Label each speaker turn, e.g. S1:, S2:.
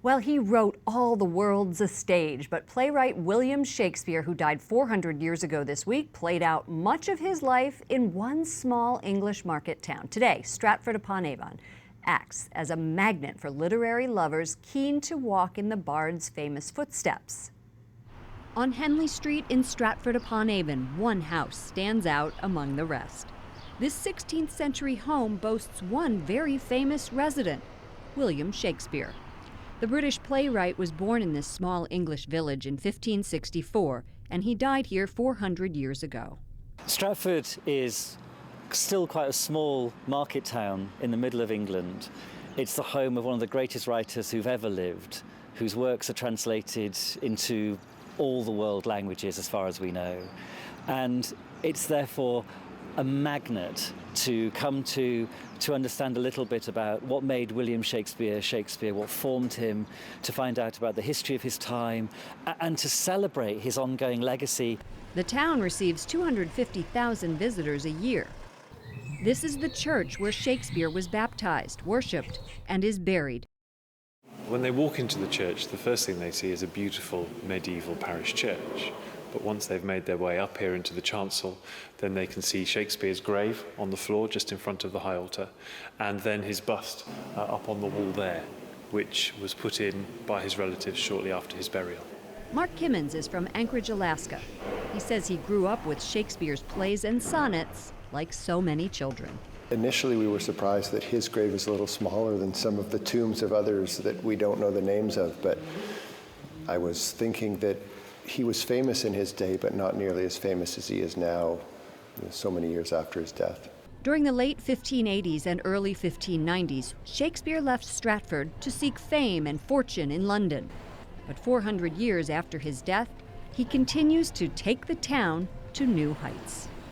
S1: Well, he wrote all the world's a stage, but playwright William Shakespeare, who died 400 years ago this week, played out much of his life in one small English market town. Today, Stratford-Upon-Avon acts as a magnet for literary lovers keen to walk in the bard's famous footsteps. On Henley Street in Stratford-Upon-Avon, one house stands out among the rest. This 16th century home boasts one very famous resident, William Shakespeare. The British playwright was born in this small English village in 1564, and he died here 400 years ago.
S2: Stratford is still quite a small market town in the middle of England. It's the home of one of the greatest writers who've ever lived, whose works are translated into all the world languages as far as we know. And it's therefore a magnet to come to understand a little bit about what made William Shakespeare Shakespeare, what formed him, to find out about the history of his time, and to celebrate his ongoing legacy.
S1: The town receives 250,000 visitors a year. This is the church where Shakespeare was baptized, worshipped, and is buried.
S3: When they walk into the church, the first thing they see is a beautiful medieval parish church. But once they've made their way up here into the chancel, then they can see Shakespeare's grave on the floor just in front of the high altar, and then his bust up on the wall there, which was put in by his relatives shortly after his burial.
S1: Mark Kimmons is from Anchorage, Alaska. He says he grew up with Shakespeare's plays and sonnets, like so many children.
S4: Initially, we were surprised that his grave is a little smaller than some of the tombs of others that we don't know the names of, but I was thinking that he was famous in his day, but not nearly as famous as he is now, so many years after his death.
S1: During the late 1580s and early 1590s, Shakespeare left Stratford to seek fame and fortune in London. But 400 years after his death, he continues to take the town to new heights.